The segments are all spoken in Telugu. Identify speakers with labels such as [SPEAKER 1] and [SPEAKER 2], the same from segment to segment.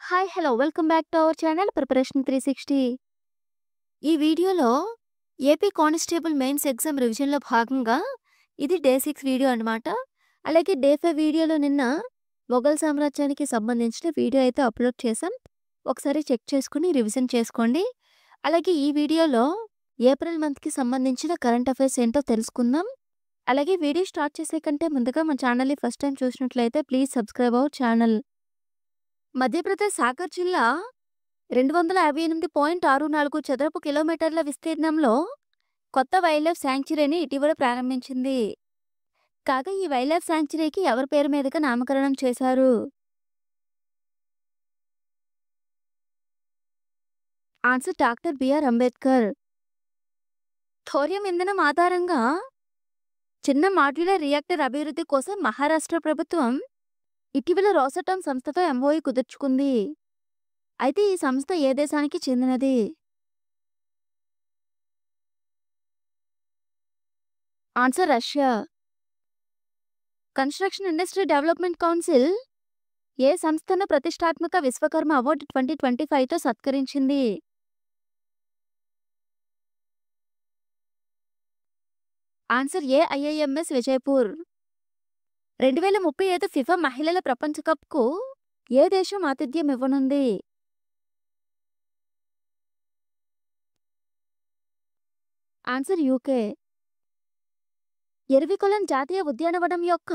[SPEAKER 1] Hi! Hello! Welcome back to our channel preparation 360. ఈ వీడియోలో ఏపీ కానిస్టేబుల్ మెయిన్స్ ఎగ్జామ్ రివిజన్‌లో భాగంగా ఇది డే 6 వీడియో అనమాట. అలాగే డే 5 వీడియోలో నిన్న మొఘల్ సామ్రాజ్యానికి సంబంధించిన వీడియో అయితే అప్‌లోడ్ చేశాం. ఒకసారి చెక్ చేసుకొని రివిజన్ చేసుకోండి. అలాగే ఈ వీడియోలో ఏప్రిల్ మంత్‌కి సంబంధించిన కరెంట్ అఫైర్స్ ఏంటో తెలుసుకుందాం. అలాగే వీడియో స్టార్ట్ చేసే కంటే ముందుగా మన ఛానల్‌ని ఫస్ట్ టైం చూసినట్లయితే please subscribe our channel. Madhya Pradesh Sagar జిల్లా 258.64 చదరపు కిలోమీటర్ల విస్తీర్ణంలో కొత్త వైల్డ్ లైఫ్ శాంక్చురీని ఇటీవల ప్రారంభించింది. కాగా ఈ వైల్డ్ లైఫ్ శాంక్చురీకి ఎవరి పేరు మీదుగా నామకరణం చేశారు? Answer doctor BR Ambedkar. Thorium ఇంధనం ఆధారంగా చిన్న మాడ్యులర్ రియాక్టర్ అభివృద్ధి కోసం మహారాష్ట్ర ప్రభుత్వం ఇటీవల రోసటమ్ సంస్థతో ఎంఓయూ కుదుర్చుకుంది. అయితే ఈ సంస్థ ఏ దేశానికి చెందినది? Answer Russia. Construction industry development council ఏ సంస్థను ప్రతిష్టాత్మక విశ్వకర్మ అవార్డు 2025తో సత్కరించింది? Answer AIIMS Vijayapur. 2035 ఫిఫా మహిళల ప్రపంచ కప్కు ఏ దేశం ఆతిథ్యం ఇవ్వనుంది? Answer UK. ఎరవికులం జాతీయ ఉద్యానవనం యొక్క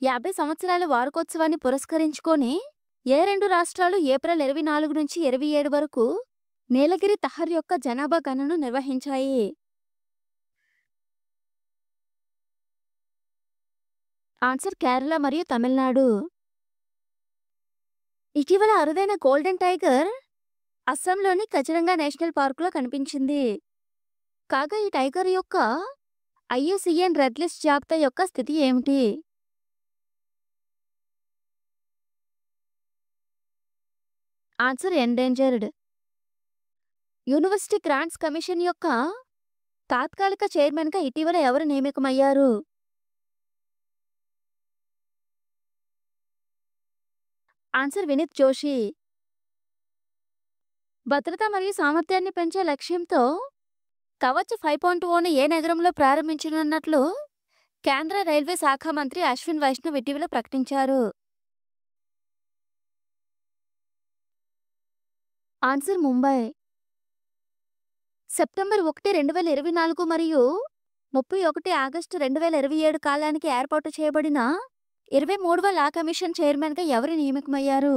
[SPEAKER 1] 50 సంవత్సరాల వార్షికోత్సవాన్ని పురస్కరించుకొని ఏ రెండు రాష్ట్రాలు ఏప్రిల్ 24 నుంచి 27 వరకు నీలగిరి తహర్ యొక్క జనాభా గణనను నిర్వహించాయి? ఆన్సర్ కేరళ మరియు తమిళనాడు. ఇటీవల అరుదైన గోల్డెన్ టైగర్ అస్సాంలోని కజిరంగా నేషనల్ పార్కులో కనిపించింది. కాగా ఈ టైగర్ యొక్క ఐయుసిఎన్ రెడ్ లిస్ట్ జాబితా యొక్క స్థితి ఏమిటి? Answer endangered. University grants commission యొక్క తాత్కాలిక చైర్మన్గా ఇటీవల ఎవరు నియమితమయ్యారు? ఆన్సర్ వినీత్ జోషి. భద్రత మరియు సామర్థ్యాన్ని పెంచే లక్ష్యంతో కవచ్ 5.0ను ఏ నగరంలో ప్రారంభించనున్నట్లు కేంద్ర రైల్వే శాఖ మంత్రి అశ్విన్ వైష్ణవ్ ఇటీవల ప్రకటించారు? ఆన్సర్ ముంబై. సెప్టెంబర్ 1, 2024 మరియు 31 ఆగస్టు 2027 కాలానికి ఏర్పాటు చేయబడిన 23వ లా కమిషన్ చైర్మన్గా ఎవరు నియమితమయ్యారు?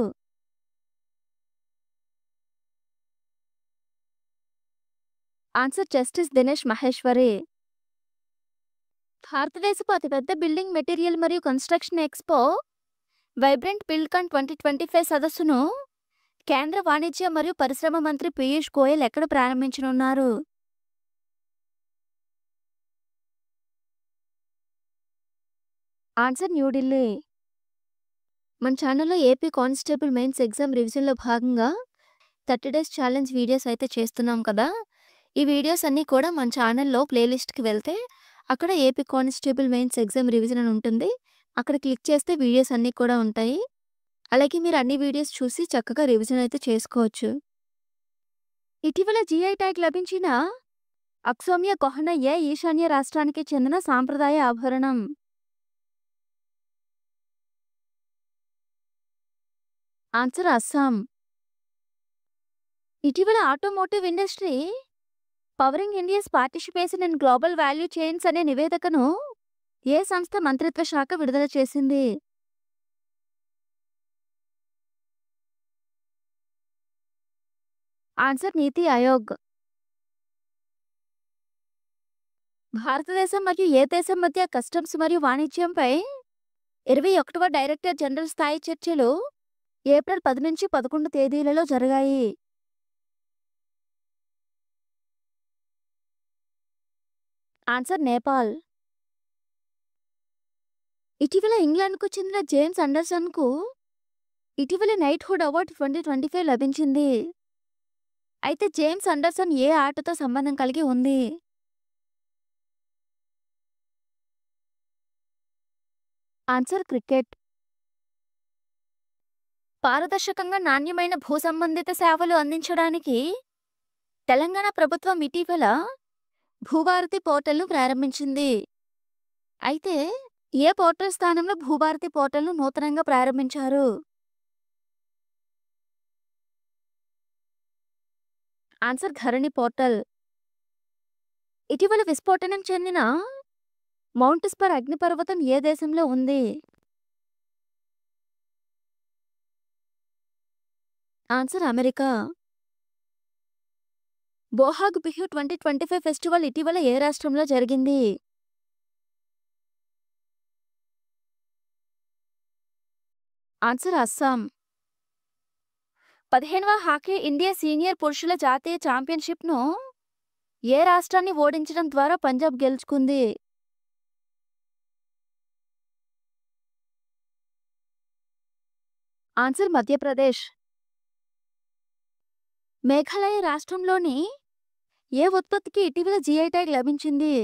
[SPEAKER 1] Answer justice Dinesh Maheshwari. భారతదేశపు అతిపెద్ద బిల్డింగ్ మెటీరియల్ మరియు కన్స్ట్రక్షన్ ఎక్స్పో వైబ్రెంట్ బిల్డ్కాన్ 2025 సదస్సును కేంద్ర వాణిజ్య మరియు పరిశ్రమ మంత్రి పీయూష్ గోయల్ ఎక్కడ ప్రారంభించనున్నారు? ఆన్సర్ న్యూఢిల్లీ. మన ఛానల్లో ఏపీ కానిస్టేబుల్ మెయిన్స్ ఎగ్జామ్ రివిజన్లో భాగంగా 30 డేస్ ఛాలెంజ్ వీడియోస్ అయితే చేస్తున్నాం కదా. ఈ వీడియోస్ అన్నీ కూడా మన ఛానల్లో ప్లేలిస్ట్కి వెళ్తే అక్కడ AP constable mains exam revision అని ఉంటుంది. అక్కడ క్లిక్ చేస్తే వీడియోస్ అన్నీ కూడా ఉంటాయి. అలాగే మీరు అన్ని వీడియోస్ చూసి చక్కగా రివిజన్ అయితే చేసుకోవచ్చు. ఇటీవల జీఐ ట్యాగ్ లభించిన అక్సోమియా గహన ఏ ఈశాన్య రాష్ట్రానికి చెందిన సాంప్రదాయ ఆభరణం? ఆన్సర్ అస్సాం. ఇటీవల automotive industry pouring India's participation in global value chains అనే నివేదికను ఏ సంస్థ మంత్రిత్వ శాఖ విడుదల చేసింది? ఆన్సర్ నీతి ఆయోగ్. భారతదేశం మరియు ఏ దేశం మధ్య కస్టమ్స్ మరియు వాణిజ్యంపై 21వ డైరెక్టర్ జనరల్ స్థాయి చర్చలు ఏప్రిల్ 10 నుంచి 11 తేదీలలో జరిగాయి? ఆన్సర్ నేపాల్. ఇటీవల ఇంగ్లాండ్కు చెందిన జేమ్స్ అండర్సన్కు ఇటీవల నైట్హుడ్ అవార్డు 2025 లభించింది. అయితే జేమ్స్ అండర్సన్ ఏ ఆటతో సంబంధం కలిగి ఉంది? Answer cricket. పారదర్శకంగా నాణ్యమైన భూ సంబంధిత సేవలు అందించడానికి తెలంగాణ ప్రభుత్వం ఇటీవల భూభారతి పోర్టల్‌ను ప్రారంభించింది. అయితే ఏ పోర్టల్ స్థానంలో భూభారతి పోర్టల్‌ను నూతనంగా ప్రారంభించారు? Answer Dharani portal. ఇటీవల విస్ఫోటనం చెందిన మౌంట్ స్పర్ అగ్నిపర్వతం ఏ దేశంలో ఉంది? Answer America. Bohag Bihu 2025 festival ఇటీవల ఏ రాష్ట్రంలో జరిగింది? ఆన్సర్ అస్సాం. 15వ హాకీ ఇండియా సీనియర్ పురుషుల జాతీయ ఛాంపియన్షిప్‌ను ఏ రాష్ట్రాన్ని ఓడించడం ద్వారా పంజాబ్ గెలుచుకుంది? ఆన్సర్ మధ్యప్రదేశ్. మేఘాలయ రాష్ట్రంలోని ఏ ఉత్పత్తికి ఇటీవల జీఐ ట్యాగ్ లభించింది?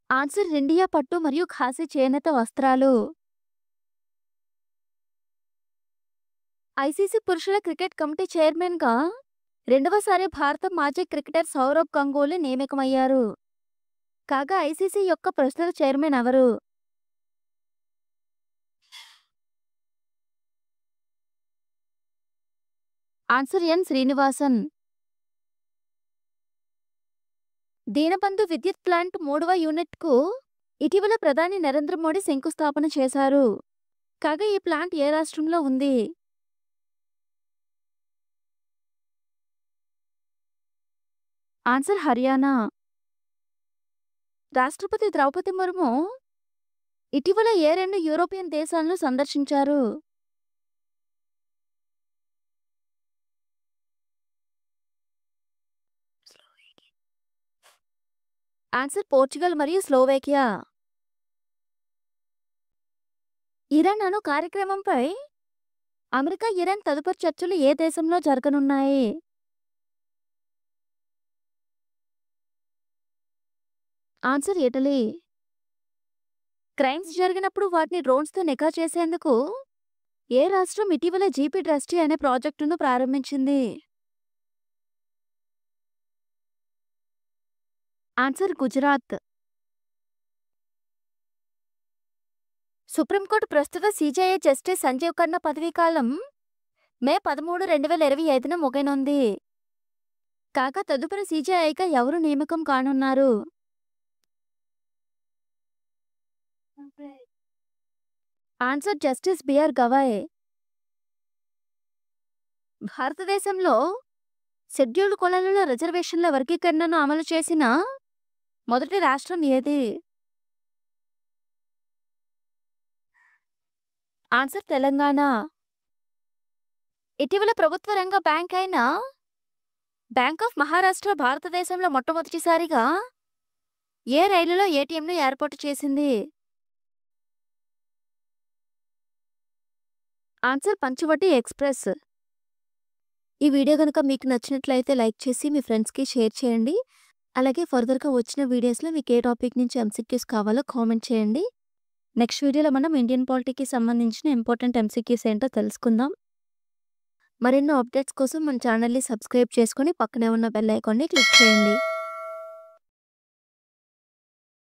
[SPEAKER 1] ఆన్సర్ ఇండియా పట్టు మరియు ఖాసీ చేనేత వస్త్రాలు. ఐసీసీ పురుషుల క్రికెట్ కమిటీ చైర్మన్‌గా రెండవసారి భారత మాజీ క్రికెటర్ సౌరవ్ గంగూలీ నియమితమయ్యారు. కాగా ఐసీసీ యొక్క ప్రస్తుత చైర్మన్ ఎవరు? ఆన్సర్ ఎన్ శ్రీనివాసన్. దీనబంధు విద్యుత్ ప్లాంట్ 3వ యూనిట్‌కు ఇటీవల ప్రధాని నరేంద్ర మోడీ శంకుస్థాపన చేశారు. కాగా ఈ ప్లాంట్ ఏ రాష్ట్రంలో ఉంది? ఆన్సర్ హర్యానా. రాష్ట్రపతి ద్రౌపది ముర్ము ఇటీవల ఏ 2 యూరోపియన్ దేశాలను సందర్శించారు? ఆన్సర్ పోర్చుగల్ మరియు స్లోవేకియా. ఇరాన్ అణు కార్యక్రమంపై అమెరికా, ఇరాన్ తదుపరి చర్చలు ఏ దేశంలో జరగనున్నాయి? Answer Italy. క్రైమ్స్ జరిగినప్పుడు వాటిని డ్రోన్స్‌తో నిఘా చేసేందుకు ఏ రాష్ట్రం ఇటీవల జీపీ ట్రస్టీ అనే ప్రాజెక్టును ప్రారంభించింది? ఆన్సర్ గుజరాత్. సుప్రీంకోర్టు ప్రస్తుత సీజేఐ జస్టిస్ సంజీవ్ ఖన్నా పదవీకాలం మే 13, 2025న ముగియనుంది. కాగా తదుపరి సీజేఐగా ఎవరు నియామకం కానున్నారు? Answer justice BR Gavai. భారతదేశంలో షెడ్యూల్డ్ కులాలలో రిజర్వేషన్ల వర్గీకరణను అమలు చేసిన మొదటి రాష్ట్రం ఏది? ఆన్సర్ తెలంగాణ. ఇటీవల ప్రభుత్వ రంగ బ్యాంక్ అయిన బ్యాంక్ ఆఫ్ మహారాష్ట్ర భారతదేశంలో మొట్టమొదటిసారిగా ఏ రైలులో ఏటీఎంను ఏర్పాటు చేసింది? Answer Panchavati express. ఈ వీడియో కనుక మీకు నచ్చినట్లయితే లైక్ చేసి మీ ఫ్రెండ్స్‌కి షేర్ చేయండి. అలాగే ఫర్దర్‌గా వచ్చిన వీడియోస్‌లో మీకు ఏ టాపిక్ నుంచి ఎంసీక్యూస్ కావాలో కామెంట్ చేయండి. నెక్స్ట్ వీడియోలో మనం ఇండియన్ పాలిటీకి సంబంధించిన ఇంపార్టెంట్ ఎంసీక్యూస్ ఏంటో తెలుసుకుందాం. మరెన్నో అప్డేట్స్ కోసం మన ఛానల్‌ని సబ్స్క్రైబ్ చేసుకొని పక్కనే ఉన్న బెల్ ఐకాన్‌ని క్లిక్ చేయండి.